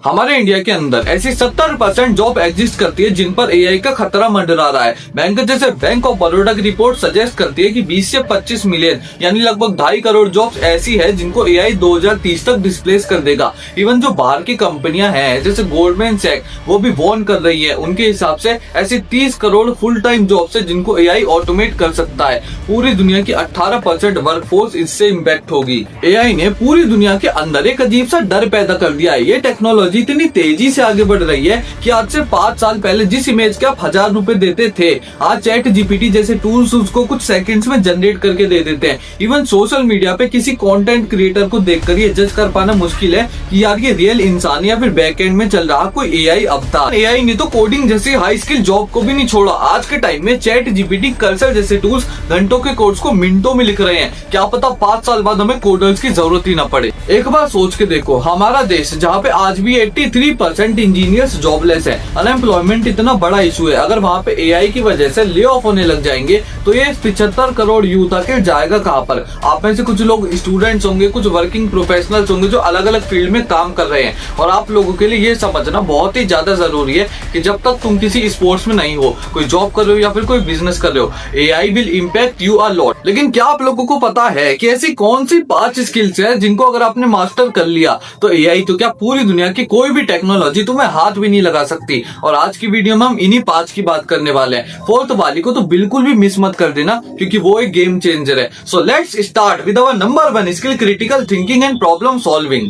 हमारे इंडिया के अंदर ऐसी 70% जॉब एग्जिस्ट करती है जिन पर एआई का खतरा मंडरा रहा है। बैंक जैसे बैंक ऑफ बड़ौदा की रिपोर्ट सजेस्ट करती है कि 20 से 25 मिलियन यानी लगभग 2.5 करोड़ जॉब्स ऐसी है जिनको एआई 2030 तक डिस्प्लेस कर देगा। इवन जो बाहर की कंपनियां हैं जैसे गोल्डमैन सैक्स वो भी वार्न कर रही है। उनके हिसाब से ऐसी 30 करोड़ फुल टाइम जॉब्स है जिनको एआई ऑटोमेट कर सकता है। पूरी दुनिया की 18% वर्कफोर्स इससे इम्पैक्ट होगी। एआई ने पूरी दुनिया के अंदर एक अजीब सा डर पैदा कर दिया है। ये टेक्नोलॉजी इतनी तेजी से आगे बढ़ रही है कि आज से 5 साल पहले जिस इमेज के आप 1000 रुपए देते थे, आज चैट जीपीटी जैसे टूल्स उसको कुछ सेकंड्स में जनरेट करके दे देते हैं। इवन सोशल मीडिया पे किसी कंटेंट क्रिएटर को देखकर ये जज कर पाना मुश्किल है कि यार ये रियल इंसान या फिर बैकएंड में चल रहा कोई एआई अवतार। एआई ने तो कोडिंग जैसी हाई स्किल जॉब को भी नहीं छोड़ा। आज के टाइम में चैट जीपीटी, कर्सर जैसे टूल्स घंटों के कोड्स को मिनटों में लिख रहे हैं। क्या पता 5 साल बाद हमें कोडर्स की जरूरत ही न पड़े। एक बार सोच के देखो, हमारा देश जहाँ पे आज भी 83% इंजीनियर्स जॉबलेस है, अनएम्प्लॉयमेंट इतना बड़ा इशू है, अगर वहाँ पे एआई की वजह से ले ऑफ होने लग जाएंगे तो ये 75 करोड़ यूथ आके जाएगा कहाँ पर। आप में से कुछ लोग स्टूडेंट्स होंगे, कुछ वर्किंग प्रोफेशनल्स होंगे जो अलग अलग फील्ड में काम कर रहे हैं। और आप लोगों के लिए ये समझना बहुत ही ज्यादा जरूरी है कि जब तक तुम किसी स्पोर्ट्स में नहीं हो, कोई जॉब कर रहे हो या फिर कोई बिजनेस कर रहे हो, AI will impact you a lot. लेकिन क्या आप लोगों को पता है कि ऐसी कौन सी 5 स्किल्स है जिनको अगर आपने मास्टर कर लिया तो एआई तो क्या पूरी दुनिया की कोई भी टेक्नोलॉजी तुम्हें हाथ भी नहीं लगा सकती। और आज की वीडियो में हम इन्हीं 5 की बात करने वाले हैं। 4th वाली को तो बिल्कुल भी मिस मत कर देना क्योंकि वो एक गेम चेंजर है। So let's start with our number 1 skill, critical thinking and problem solving.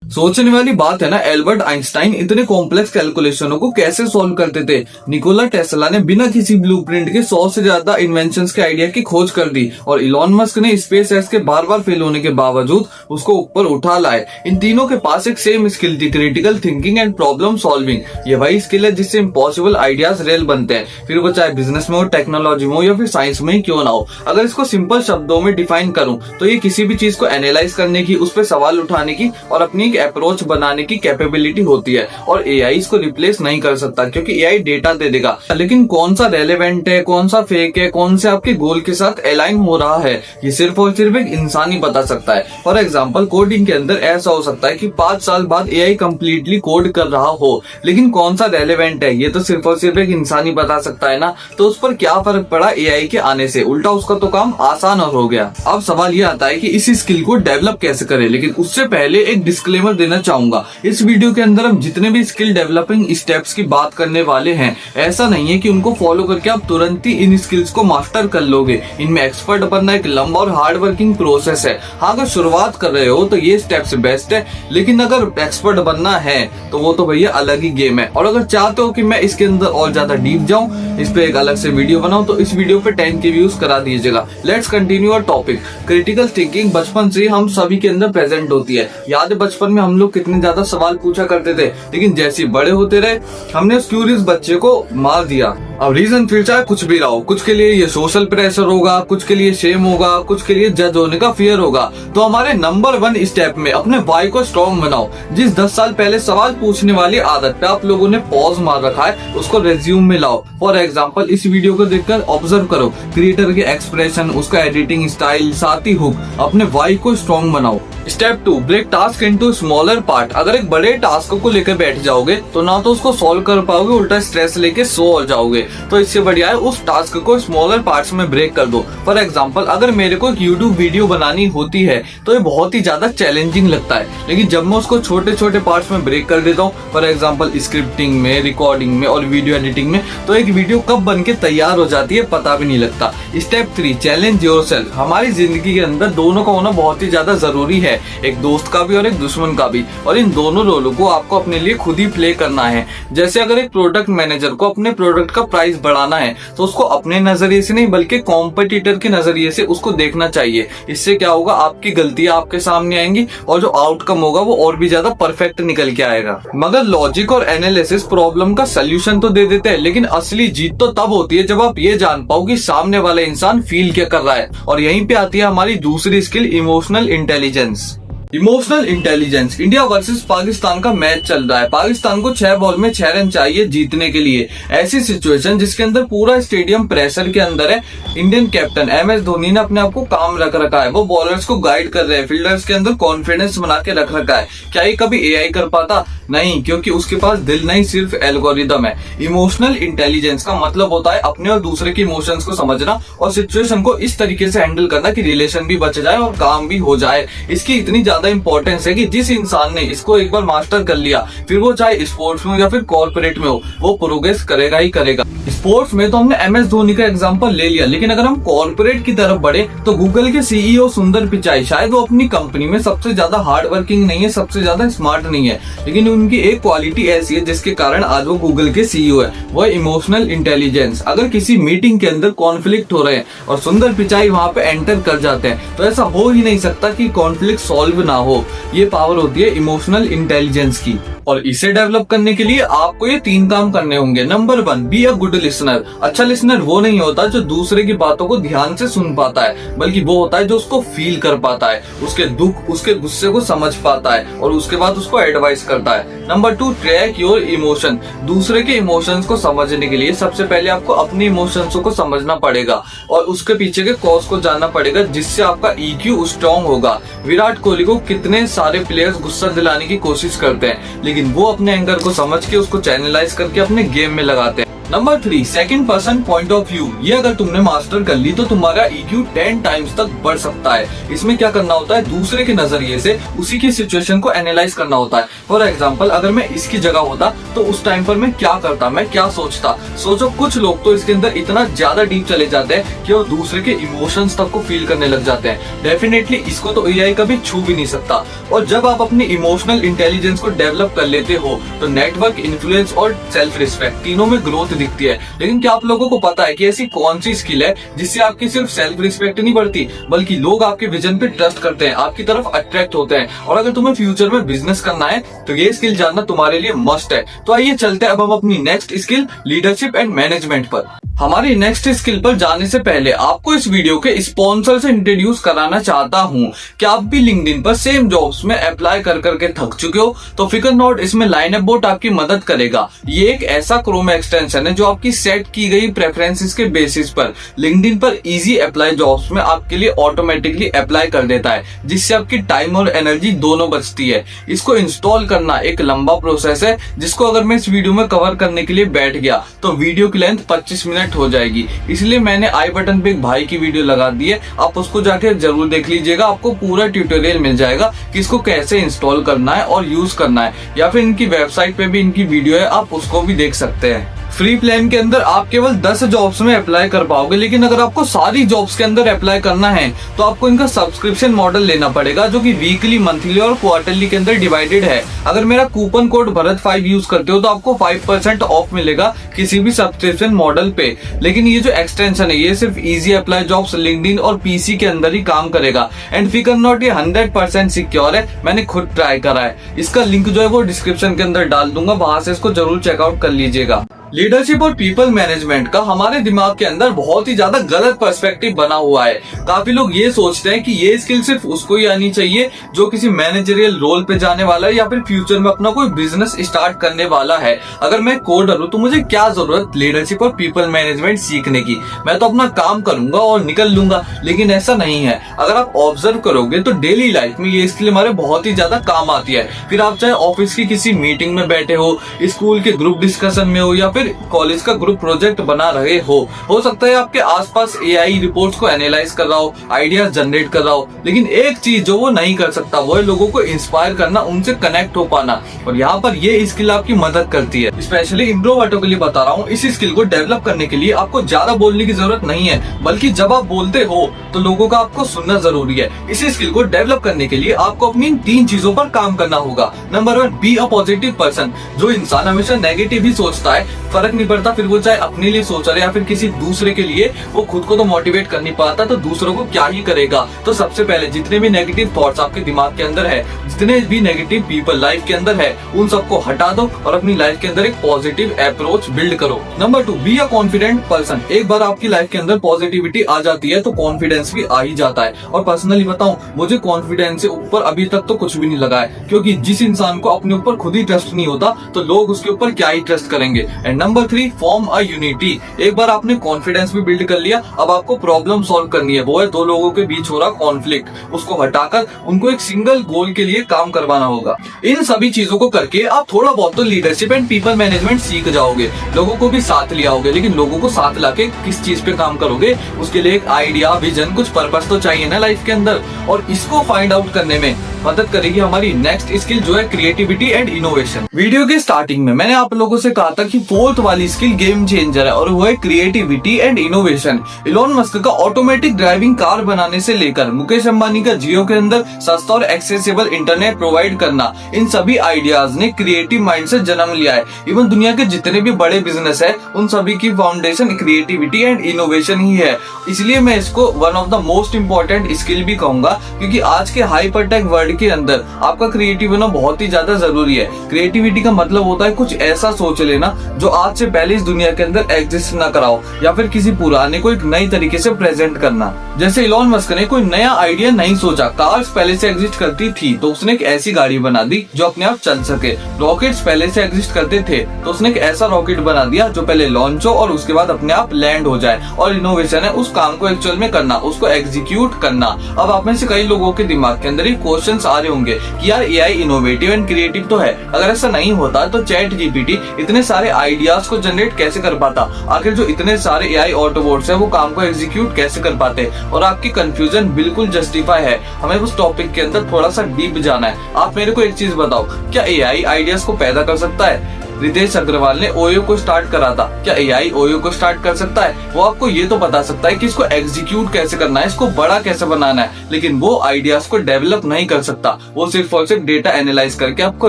सोचने वाली बात है ना, एल्बर्ट आइंस्टाइन इतने कॉम्प्लेक्स कैलकुलेशनों को कैसे सॉल्व करते थे। निकोला टेस्ला ने बिना किसी ब्लूप्रिंट के 100 से ज्यादा इन्वेंशंस के आइडिया की खोज कर दी। और इलॉन मस्क ने स्पेस एक्स के बार बार फेल होने के बावजूद उसको ऊपर उठा लाए। इन तीनों के पास एक सेम स्किल थी, critical thinking and problem solving. ये वही स्किल है जिससे इम्पॉसिबल आइडियाज रियल बनते हैं, फिर वो चाहे बिजनेस में हो, टेक्नोलॉजी में हो या फिर साइंस में ही क्यों ना हो। अगर इसको सिंपल शब्दों में डिफाइन करूं तो ये किसी भी चीज को एनालाइज करने की, उस पर सवाल उठाने की और अपनी एक अप्रोच बनाने की कैपेबिलिटी होती है। और एआई इसको रिप्लेस नहीं कर सकता क्योंकि एआई डेटा दे देगा, लेकिन कौन सा रेलेवेंट है, कौन सा फेक है, कौन से आपके गोल के साथ अलाइन हो रहा है, ये सिर्फ और सिर्फ एक इंसान ही बता सकता है। फॉर एग्जांपल कोडिंग के अंदर ऐसा हो सकता है कि 5 साल बाद एआई कंप्लीटली कोड कर रहा हो, लेकिन कौन सा रेलेवेंट है ये तो सिर्फ और सिर्फ एक इंसान ही बता सकता है ना। तो उस पर क्या फर्क पड़ा एआई के आने से? उल्टा उसका तो काम आसान और हो गया। अब सवाल ये आता है कि इस स्किल को डेवलप कैसे करें, लेकिन उससे पहले एक डिस्क्लेमर देना चाहूंगा। इस वीडियो के अंदर हम जितने भी स्किल डेवलपिंग स्टेप्स की बात करने वाले हैं, ऐसा नहीं है कि उनको फॉलो करके आप तुरंत ही इन स्किल्स को मास्टर कर लोगे। इनमें एक्सपर्ट बनना एक लंबा और हार्ड वर्किंग प्रोसेस है। हाँ, अगर शुरुआत कर रहे हो तो ये स्टेप्स बेस्ट है, लेकिन अगर एक्सपर्ट बनना है तो वो तो भैया अलग ही गेम है। और अगर चाहते हो कि मैं इसके अंदर और ज्यादा डीप जाऊं, इस पे एक अलग से वीडियो बनाऊं, तो इस वीडियो पे 10 के व्यूज करा दीजिएगा। Let's continue our topic. Critical thinking बचपन से हम सभी के अंदर प्रेजेंट होती है। याद है बचपन में हम लोग कितने ज्यादा सवाल पूछा करते थे, लेकिन जैसे बड़े होते रहे हमने उस क्यूरियस बच्चे को मार दिया। अब रीजन फिर चाहे कुछ भी रहा हो, कुछ के लिए ये सोशल प्रेशर होगा, कुछ के लिए शेम होगा, कुछ के लिए जज होने का फियर होगा। तो हमारे नंबर 1 स्टेप में अपने वाई को स्ट्रॉन्ग बनाओ। जिस 10 साल पहले सवाल पूछने वाली आदत पे आप लोगों ने पॉज मार रखा है, उसको रेज्यूम में लाओ। फॉर एग्जाम्पल इस वीडियो को देखकर ऑब्जर्व करो क्रिएटर के एक्सप्रेशन, उसका एडिटिंग स्टाइल, साथ ही हुक। अपने वाई को स्ट्रॉन्ग बनाओ। Step 2, break task into smaller part. अगर एक बड़े टास्क को लेकर बैठ जाओगे तो ना तो उसको सॉल्व कर पाओगे, उल्टा स्ट्रेस लेके सो हो जाओगे। तो इससे बढ़िया है उस टास्क को स्मॉलर पार्ट्स में ब्रेक कर दो। फॉर एग्जांपल अगर मेरे को एक यूट्यूब वीडियो बनानी होती है तो ये बहुत ही ज्यादा चैलेंजिंग लगता है, लेकिन जब मैं उसको छोटे छोटे पार्ट्स में ब्रेक कर देता हूँ, फॉर एग्जाम्पल स्क्रिप्टिंग में, रिकॉर्डिंग में और वीडियो एडिटिंग में, तो एक वीडियो कब बन के तैयार हो जाती है पता भी नहीं लगता। Step 3, challenge yourself. हमारी जिंदगी के अंदर दोनों का होना बहुत ही ज्यादा जरूरी है, एक दोस्त का भी और एक दुश्मन का भी। और इन दोनों रोलों को आपको अपने लिए खुद ही प्ले करना है। जैसे अगर एक प्रोडक्ट मैनेजर को अपने प्रोडक्ट का प्राइस बढ़ाना है तो उसको अपने नजरिए से नहीं बल्कि कॉम्पिटिटर के नजरिए से उसको देखना चाहिए। इससे क्या होगा, आपकी गलतियां आपके सामने आएंगी और जो आउटकम होगा वो और भी ज्यादा परफेक्ट निकल के आएगा। मगर लॉजिक और एनालिसिस प्रॉब्लम का सोल्यूशन तो दे देते हैं, लेकिन असली जीत तो तब होती है जब आप ये जान पाओ कि सामने वाला इंसान फील क्या कर रहा है। और यहीं पे आती है हमारी दूसरी skill, emotional intelligence. Emotional intelligence. India versus Pakistan का मैच चल रहा है। पाकिस्तान को 6 बॉल में 6 रन चाहिए जीतने के लिए। ऐसी सिचुएशन जिसके अंदर पूरा स्टेडियम प्रेशर के अंदर है। इंडियन कैप्टन MS धोनी ने अपने आप को काम रख रखा है। वो बॉलर्स को गाइड कर रहे हैं, फील्डर्स के अंदर कॉन्फिडेंस बना के रख रखा है। क्या ये कभी AI कर पाता? नहीं, क्योंकि उसके पास दिल नहीं, सिर्फ एल्गोरिदम है। इमोशनल इंटेलिजेंस का मतलब होता है अपने और दूसरे के इमोशंस को समझना और सिचुएशन को इस तरीके से हैंडल करना कि रिलेशन भी बच जाए और काम भी हो जाए। इसकी इतनी ज्यादा इंपॉर्टेंस है कि जिस इंसान ने इसको एक बार मास्टर कर लिया, फिर वो चाहे स्पोर्ट्स में हो या फिर कॉर्पोरेट में हो, वो प्रोग्रेस करेगा ही करेगा। स्पोर्ट्स में तो हमने MS धोनी का एग्जांपल ले लिया, लेकिन अगर हम कॉर्पोरेट की तरफ बढ़े तो गूगल के CEO सुंदर पिचाई, शायद वो अपनी कंपनी में सबसे ज्यादा हार्ड वर्किंग नहीं है, सबसे ज्यादा स्मार्ट नहीं है, लेकिन उनकी एक क्वालिटी ऐसी है जिसके कारण आज वो गूगल के CEO है, वो इमोशनल इंटेलिजेंस। अगर किसी मीटिंग के अंदर कॉन्फ्लिक्ट हो रहे हैं और सुंदर पिचाई वहां पे एंटर कर जाते हैं, तो ऐसा हो ही नहीं सकता कि कॉन्फ्लिक्ट सॉल्व ना हो। ये पावर होती है इमोशनल इंटेलिजेंस की, और इसे डेवलप करने के लिए आपको ये 3 काम करने होंगे। Number 1, be a good listener. अच्छा लिसनर वो नहीं होता जो दूसरे की बातों को ध्यान से सुन पाता है, बल्कि वो होता है जो उसको फील कर पाता है, उसके दुख, उसके गुस्से को समझ पाता है और उसके बाद उसको एडवाइस करता है। Number 2, track your emotion. दूसरे के इमोशंस को समझने के लिए सबसे पहले आपको अपने इमोशंस को समझना पड़ेगा और उसके पीछे के कॉज को जानना पड़ेगा, जिससे आपका EQ स्ट्रॉन्ग होगा। विराट कोहली को कितने सारे प्लेयर्स गुस्सा दिलाने की कोशिश करते हैं, लेकिन वो अपने एंगर को समझ के उसको चैनलाइज करके अपने गेम में लगाते हैं। Number 3, second person point of view. ये अगर तुमने मास्टर कर ली तो तुम्हारा EQ 10 टाइम्स तक बढ़ सकता है। इसमें क्या करना होता है, दूसरे के नजरिए से उसी की सिचुएशन को एनालाइज करना होता है। फॉर एग्जांपल, अगर मैं इसकी जगह होता तो उस टाइम पर मैं क्या करता, मैं क्या सोचता। सोचो, कुछ लोग तो इसके अंदर इतना ज्यादा डीप चले जाते हैं कि वो दूसरे के इमोशंस तक को फील करने लग जाते हैं। डेफिनेटली इसको तो AI कभी छू भी नहीं सकता। और जब आप अपनी इमोशनल इंटेलिजेंस को डेवलप कर लेते हो तो नेटवर्क, इन्फ्लुएंस और सेल्फ रिस्पेक्ट तीनों में ग्रोथ दिखती है। लेकिन क्या आप लोगों को पता है कि ऐसी कौन सी स्किल है जिससे आपकी सिर्फ सेल्फ रिस्पेक्ट नहीं बढ़ती, बल्कि लोग आपके विजन पे ट्रस्ट करते हैं, आपकी तरफ अट्रैक्ट होते हैं। और अगर तुम्हें फ्यूचर में बिजनेस करना है तो ये स्किल जानना तुम्हारे लिए मस्ट है। तो आइए चलते हैं अब हम अपनी next skill, leadership and management पर। हमारी नेक्स्ट स्किल पर जाने से पहले आपको इस वीडियो के स्पॉन्सर से इंट्रोड्यूस कराना चाहता हूँ। कि आप भी लिंक्डइन पर सेम जॉब्स में अप्लाई कर करके थक चुके हो तो फिकर नॉट, इसमें लाइनअप बोट आपकी मदद करेगा। ये एक ऐसा क्रोम एक्सटेंशन है जो आपकी सेट की गई प्रेफरेंसेस के बेसिस पर लिंक्डइन पर इजी अप्लाई जॉब्स में आपके लिए ऑटोमेटिकली अप्लाई कर देता है, जिससे आपकी टाइम और एनर्जी दोनों बचती है। इसको इंस्टॉल करना एक लंबा प्रोसेस है, जिसको अगर मैं इस वीडियो में कवर करने के लिए बैठ गया तो वीडियो की लेंथ 25 मिनट हो जाएगी। इसलिए मैंने आई बटन पे एक भाई की वीडियो लगा दी है, आप उसको जाके जरूर देख लीजिएगा। आपको पूरा ट्यूटोरियल मिल जाएगा कि इसको कैसे इंस्टॉल करना है और यूज करना है, या फिर इनकी वेबसाइट पे भी इनकी वीडियो है, आप उसको भी देख सकते हैं। फ्री प्लान के अंदर आप केवल 10 जॉब्स में अप्लाई कर पाओगे, लेकिन अगर आपको सारी जॉब्स के अंदर अप्लाई करना है तो आपको इनका सब्सक्रिप्शन मॉडल लेना पड़ेगा, जो कि वीकली, मंथली और क्वार्टरली के अंदर डिवाइडेड है। अगर मेरा कूपन कोड भरत 5 यूज करते हो तो आपको 5% ऑफ मिलेगा किसी भी सब्सक्रिप्शन मॉडल पे। लेकिन ये जो एक्सटेंशन है ये सिर्फ इजी अप्लाई जॉब्स लिंक्डइन और PC के अंदर ही काम करेगा। एंड फिकर नॉट, ये 100% सिक्योर है, मैंने खुद ट्राई करा है। इसका लिंक जो है वो डिस्क्रिप्शन के अंदर डाल दूंगा, वहां से इसको जरूर चेकआउट कर लीजिएगा। लीडरशिप और पीपल मैनेजमेंट का हमारे दिमाग के अंदर बहुत ही ज्यादा गलत पर्सपेक्टिव बना हुआ है। काफी लोग ये सोचते हैं कि ये स्किल सिर्फ उसको ही आनी चाहिए जो किसी मैनेजरियल रोल पे जाने वाला है या फिर फ्यूचर में अपना कोई बिजनेस स्टार्ट करने वाला है। अगर मैं कोडर हूं तो मुझे क्या जरूरत लीडरशिप और पीपल मैनेजमेंट सीखने की, मैं तो अपना काम करूंगा और निकल लूंगा। लेकिन ऐसा नहीं है। अगर आप ऑब्जर्व करोगे तो डेली लाइफ में ये स्किल हमारे बहुत ही ज्यादा काम आती है। फिर आप चाहे ऑफिस की किसी मीटिंग में बैठे हो, स्कूल के ग्रुप डिस्कशन में हो या फिर कॉलेज का ग्रुप प्रोजेक्ट बना रहे हो सकता है आपके आसपास AI रिपोर्ट्स को एनालाइज कर रहा हो, आइडियाज जनरेट कर रहा हो, लेकिन एक चीज जो वो नहीं कर सकता वो है लोगों को इंस्पायर करना, उनसे कनेक्ट हो पाना। और यहाँ पर ये स्किल आपकी मदद करती है। स्पेशली इंट्रोवर्टों के लिए बता रहा हूँ, इस स्किल को डेवलप करने के लिए आपको ज्यादा बोलने की जरूरत नहीं है, बल्कि जब आप बोलते हो तो लोगों का आपको सुनना जरूरी है। इस स्किल को डेवलप करने के लिए आपको अपनी 3 चीजों पर काम करना होगा। Number 1, be a positive person. जो इंसान हमेशा नेगेटिव ही सोचता है फर्क नहीं पड़ता, फिर वो चाहे अपने लिए सोच रहे या फिर किसी दूसरे के लिए, वो खुद को तो मोटिवेट कर नहीं पाता तो दूसरों को क्या ही करेगा। तो सबसे पहले जितने भी नेगेटिव थॉट्स आपके दिमाग के अंदर है, जितने भी नेगेटिव पीपल लाइफ के अंदर है, उन सबको हटा दो और अपनी लाइफ के अंदर एक पॉजिटिव अप्रोच बिल्ड करो। Number 2, be a confident person. एक बार आपकी लाइफ के अंदर पॉजिटिविटी आ जाती है तो कॉन्फिडेंस भी आ ही जाता है। और पर्सनली बताऊं, मुझे कॉन्फिडेंस से ऊपर अभी तक तो कुछ भी नहीं लगा है, क्योंकि जिस इंसान को अपने ऊपर खुद ही ट्रस्ट नहीं होता तो लोग उसके ऊपर क्या ही ट्रस्ट करेंगे। And number 3, form a unity. एक बार आपने कॉन्फिडेंस भी बिल्ड कर लिया, अब आपको प्रॉब्लम सॉल्व करनी है। वो है दो लोगों के बीच हो रहा कॉन्फ्लिक्ट, उसको हटाकर उनको एक सिंगल गोल के लिए काम करवाना होगा। इन सभी चीजों को करके आप थोड़ा बहुत तो लीडरशिप एंड पीपल मैनेजमेंट सीख जाओगे। लोगों को भी साथ ले आओगे, लेकिन लोगों को साथ लाके किस चीज पे काम करोगे, उसके लिए एक आइडिया, विजन, कुछ पर्पस तो चाहिए ना लाइफ के अंदर। और इसको फाइंड आउट करने में मदद करेगी हमारी नेक्स्ट स्किल, जो है क्रिएटिविटी एंड इनोवेशन। वीडियो के स्टार्टिंग में मैंने आप लोगों से कहा था कि फोर्थ वाली स्किल गेम चेंजर है और वो है creativity and innovation. Elon Musk का ऑटोमेटिक ड्राइविंग कार बनाने से लेकर मुकेश अंबानी का जियो के अंदर सस्ता और एक्सेसिबल इंटरनेट प्रोवाइड करना, इन सभी आइडियाज ने क्रिएटिव माइंड से जन्म लिया है। इवन दुनिया के जितने भी बड़े बिजनेस है, उन सभी की फाउंडेशन क्रिएटिविटी एंड इनोवेशन ही है। इसलिए मैं इसको one of the most important skill भी कहूंगा, क्योंकि आज के हाइपरटेक वर्ल्ड के अंदर आपका क्रिएटिव होना बहुत ही ज्यादा जरूरी है। क्रिएटिविटी का मतलब होता है कुछ ऐसा सोच लेना जो आज से पहले इस दुनिया के अंदर एग्जिस्ट ना कराओ, या फिर किसी पुराने को एक नई तरीके से प्रेजेंट करना। जैसे इलॉन मस्क ने कोई नया आइडिया नहीं सोचा, कार्स पहले से एग्जिस्ट करती थी तो उसने एक ऐसी गाड़ी बना दी जो अपने आप चल सके। रॉकेट्स पहले से एग्जिस्ट करते थे तो उसने एक ऐसा रॉकेट बना दिया जो पहले लॉन्च हो और उसके बाद अपने आप लैंड हो जाए। और इनोवेशन है उस काम को एक्चुअल में करना, उसको एग्जीक्यूट करना। अब आप में से कई लोगों के दिमाग के अंदर ये क्वेश्चंस आ रहे होंगे कि यार एआई इनोवेटिव एंड क्रिएटिव तो है, अगर ऐसा नहीं होता तो चैट जीपीटी इतने सारे आइडियाज को जनरेट कैसे कर पाता? आखिर जो इतने सारे एआई ऑटोबोट्स है वो काम को एग्जीक्यूट कैसे कर पाते? और आपकी कंफ्यूजन बिल्कुल जस्टिफाई है। हमें उस टॉपिक के अंदर थोड़ा सा डीप जाना है। आप मेरे को एक चीज बताओ, क्या एआई आइडियाज को पैदा कर सकता है? रितेश अग्रवाल ने ओयो को स्टार्ट करा था, क्या एआई ओयो को स्टार्ट कर सकता है? वो आपको ये तो बता सकता है कि इसको एग्जीक्यूट कैसे करना है, इसको बड़ा कैसे बनाना है, लेकिन वो आइडियाज को डेवलप नहीं कर सकता। वो सिर्फ और सिर्फ डेटा एनालाइज करके आपको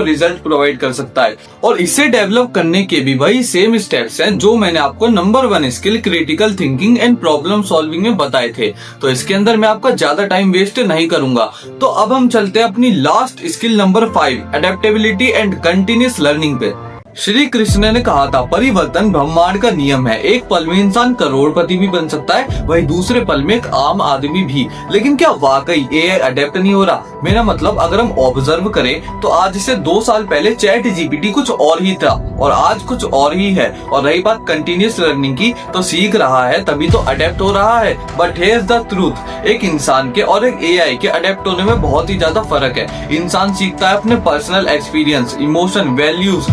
रिजल्ट प्रोवाइड कर सकता है। और इसे डेवलप करने के भी वही सेम स्टेप्स हैं जो मैंने आपको number 1 skill critical thinking and problem solving में बताए थे। तो इसके अंदर मैं आपका ज्यादा टाइम वेस्ट नहीं करूंगा। तो अब हम चलते हैं अपनी last skill number 5, adaptability and continuous learning पे। श्री कृष्ण ने कहा था, परिवर्तन ब्रह्मांड का नियम है। एक पल में इंसान करोड़पति भी बन सकता है, वही दूसरे पल में एक आम आदमी भी। लेकिन क्या वाकई एआई अडेप्ट नहीं हो रहा? मेरा मतलब अगर हम ऑब्जर्व करें तो आज से 2 साल पहले चैट जीपीटी कुछ और ही था और आज कुछ और ही है। और रही बात कंटिन्यूअस लर्निंग की, तो सीख रहा है तभी तो अडेप्ट हो रहा है। But here is the truth, एक इंसान के और एक एआई के अडेप्ट होने में बहुत ही ज्यादा फर्क है। इंसान सीखता है अपने पर्सनल एक्सपीरियंस, इमोशन, वैल्यूज,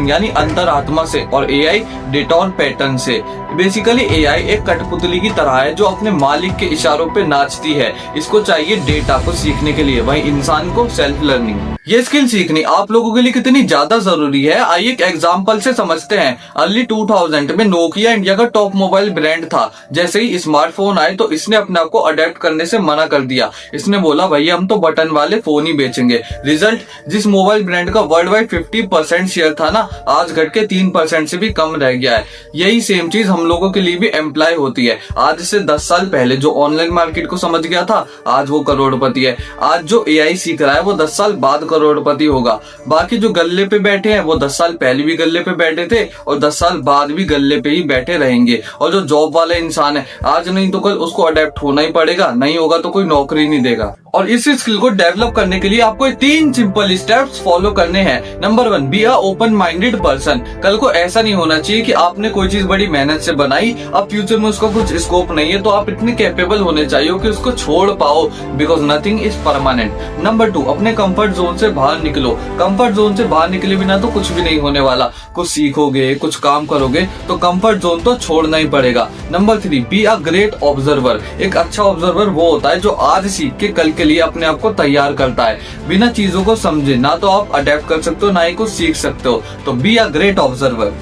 यानी अंतरात्मा से, और एआई डेटा और पैटर्न से। बेसिकली एआई एक कठपुतली की तरह है जो अपने मालिक के इशारों पे नाचती है। इसको चाहिए डेटा को सीखने के लिए, वही इंसान को सेल्फ लर्निंग। ये स्किल सीखनी आप लोगों के लिए कितनी ज्यादा जरूरी है, आइए एक एग्जांपल से समझते हैं। अर्ली 2000 में नोकिया इंडिया का टॉप मोबाइल ब्रांड था। जैसे ही स्मार्टफोन आए तो इसने अपने आप को अडेप्ट करने से मना कर दिया। इसने बोला भैया हम तो बटन वाले फोन ही बेचेंगे। रिजल्ट, जिस मोबाइल ब्रांड का वर्ल्ड वाइड 50% शेयर था ना, आज घट के 3% से भी कम रह गया है। यही सेम चीज हम लोगों के लिए भी एम्प्लॉय होती है। आज से 10 साल पहले जो ऑनलाइन मार्केट को समझ गया था, आज वो करोड़पति है। आज जो एआई सीख रहा है वो 10 साल बाद करोड़पति होगा। बाकी जो गल्ले पे बैठे हैं वो 10 साल पहले भी गल्ले पे बैठे थे और 10 साल बाद भी गल्ले पे ही बैठे रहेंगे। और जो जॉब वाला इंसान है, आज नहीं तो कल उसको अडेप्ट होना ही पड़ेगा, नहीं होगा तो कोई नौकरी नहीं देगा। और इस स्किल को डेवलप करने के लिए आपको 3 सिंपल स्टेप्स फॉलो करने हैं। Number 1, be a open minded person. कल को ऐसा नहीं होना चाहिए कि आपने कोई चीज बड़ी मेहनत से बनाई, अब फ्यूचर में उसका कुछ स्कोप नहीं है, तो आप इतने कैपेबल होने चाहिए कि उसको छोड़ पाओ, because nothing is permanent. Number 2, अपने कंफर्ट जोन से बाहर निकलो। कंफर्ट जोन से बाहर निकले बिना तो कुछ भी नहीं होने वाला। कुछ सीखोगे, कुछ काम करोगे तो कंफर्ट जोन तो छोड़ना ही पड़ेगा। Number 3, be a great observer. एक अच्छा ऑब्जर्वर वो होता है जो आज सीख के कल के लिए अपने आप को तैयार करता है। बिना चीजों को समझे ना तो आप अडेप्ट कर सकते हो, ना ही कुछ सीख सकते हो। तो बी अ ग्रेट ऑब्जर्वर।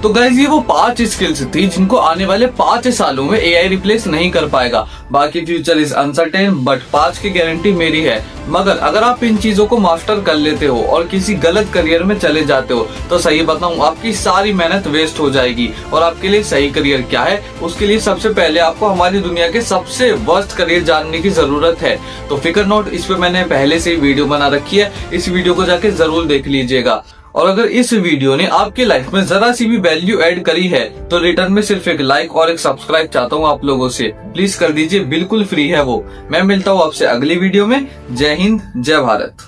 तो गाइस ये वो 5 स्किल्स थी जिनको आने वाले 5 सालों में एआई रिप्लेस नहीं कर पाएगा। बाकी फ्यूचर इज अनसर्टेन, बट 5 की गारंटी मेरी है। मगर अगर आप इन चीजों को मास्टर कर लेते हो और किसी गलत करियर में चले जाते हो तो सही बताऊं आपकी सारी मेहनत वेस्ट हो जाएगी। और आपके लिए सही करियर क्या है, उसके लिए सबसे पहले आपको हमारी दुनिया के सबसे वर्स्ट करियर जानने की जरूरत है। तो फिकर नोट, इस पे मैंने पहले से ही वीडियो बना रखी है, इस वीडियो को जाके जरूर देख लीजिएगा। और अगर इस वीडियो ने आपकी लाइफ में जरा सी भी वैल्यू ऐड करी है तो रिटर्न में सिर्फ एक लाइक और एक सब्सक्राइब चाहता हूँ आप लोगों से। प्लीज कर दीजिए, बिल्कुल फ्री है वो। मैं मिलता हूँ आपसे अगली वीडियो में। जय हिंद, जय भारत।